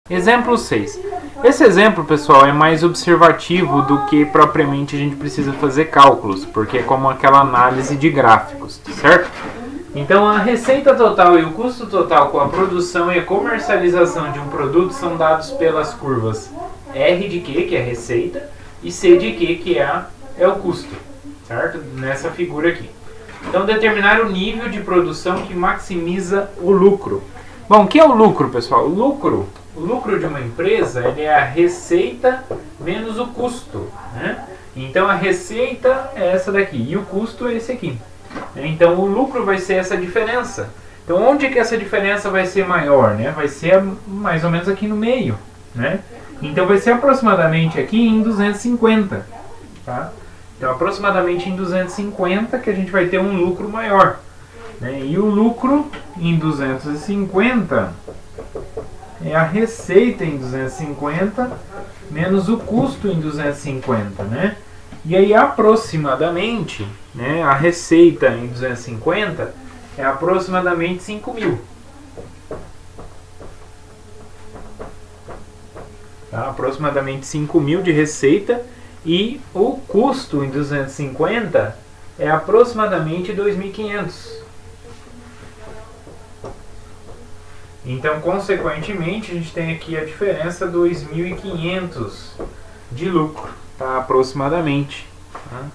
Exemplo 6. Esse exemplo, pessoal, é mais observativo do que propriamente a gente precisa fazer cálculos, porque é como aquela análise de gráficos, certo? Então, a receita total e o custo total com a produção e a comercialização de um produto são dados pelas curvas R de Q, que é a receita, e C de Q, que é o custo, certo? Nessa figura aqui. Então, determinar o nível de produção que maximiza o lucro. Bom, o que é o lucro, pessoal? O lucro de uma empresa ele é a receita menos o custo, né? Então, a receita é essa daqui e o custo é esse aqui. Então, o lucro vai ser essa diferença. Então, onde que essa diferença vai ser maior, né? Vai ser mais ou menos aqui no meio, né? Então, vai ser aproximadamente aqui em 250, tá? Então, aproximadamente em 250 que a gente vai ter um lucro maior, né? E o lucro em 250 é a receita em 250 menos o custo em 250, né? E aí, aproximadamente, né, a receita em 250 é aproximadamente 5.000. Tá? Aproximadamente 5.000 de receita e o custo em 250 é aproximadamente 2.500. Então, consequentemente, a gente tem aqui a diferença 2.500 de lucro, tá? Aproximadamente. Tá?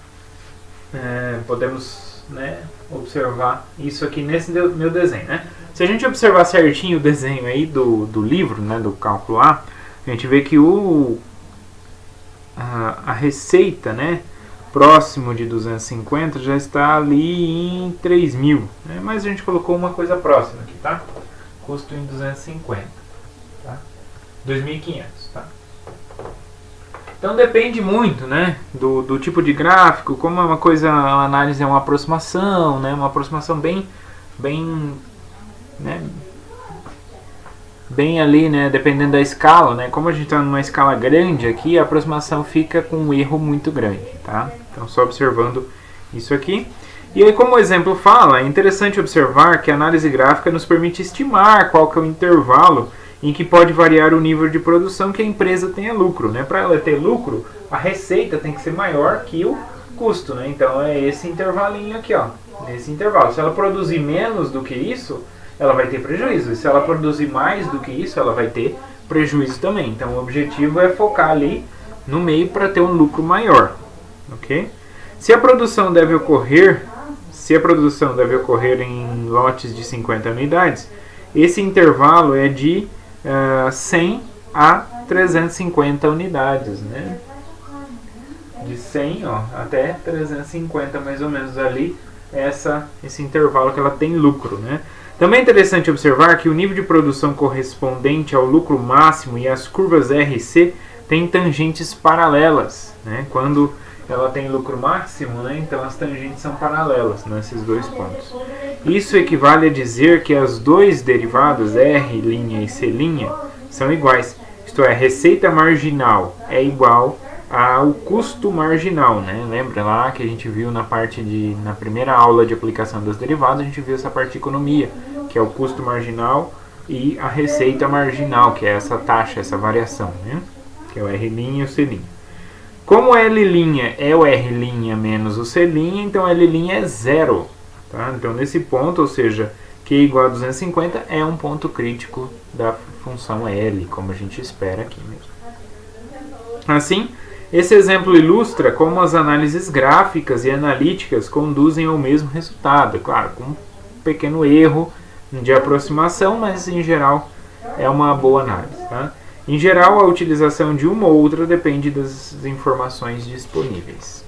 Podemos, né, observar isso aqui nesse meu desenho, né? Se a gente observar certinho o desenho aí do livro, né, do cálculo A, a gente vê que a receita, né, próximo de 250 já está ali em 3.000, né? Mas a gente colocou uma coisa próxima aqui, tá? Custo em 250, tá? 2.500, tá? Então depende muito, né, do tipo de gráfico, como é uma coisa, a análise é uma aproximação, né, uma aproximação bem, né, bem ali, né, dependendo da escala, né, como a gente está numa escala grande aqui, a aproximação fica com um erro muito grande, tá? Então só observando isso aqui. E aí, como o exemplo fala, é interessante observar que a análise gráfica nos permite estimar qual que é o intervalo em que pode variar o nível de produção que a empresa tenha lucro, né? Para ela ter lucro, a receita tem que ser maior que o custo, né? Então é esse intervalinho aqui, ó, nesse intervalo. Se ela produzir menos do que isso, ela vai ter prejuízo. E se ela produzir mais do que isso, ela vai ter prejuízo também. Então o objetivo é focar ali no meio para ter um lucro maior, ok? Se a produção deve ocorrer em lotes de 50 unidades, esse intervalo é de 100 a 350 unidades, né? De 100 até 350 mais ou menos ali, esse intervalo que ela tem lucro, né? Também é interessante observar que o nível de produção correspondente ao lucro máximo e as curvas R e C têm tangentes paralelas, né? Quando ela tem lucro máximo, né? Então as tangentes são paralelas nesses dois pontos. Isso equivale a dizer que as dois derivados R' e C' são iguais. Isto é, receita marginal é igual ao custo marginal, né? Lembra lá que a gente viu na primeira aula de aplicação das derivadas, a gente viu essa parte de economia, que é o custo marginal, e a receita marginal, que é essa taxa, essa variação, né? Que é o R' e o C'. Como L' é o R' menos o C', então L' é zero. Tá? Então, nesse ponto, ou seja, Q igual a 250 é um ponto crítico da função L, como a gente espera aqui mesmo. Assim, esse exemplo ilustra como as análises gráficas e analíticas conduzem ao mesmo resultado. Claro, com um pequeno erro de aproximação, mas em geral é uma boa análise. Tá? Em geral, a utilização de uma ou outra depende das informações disponíveis.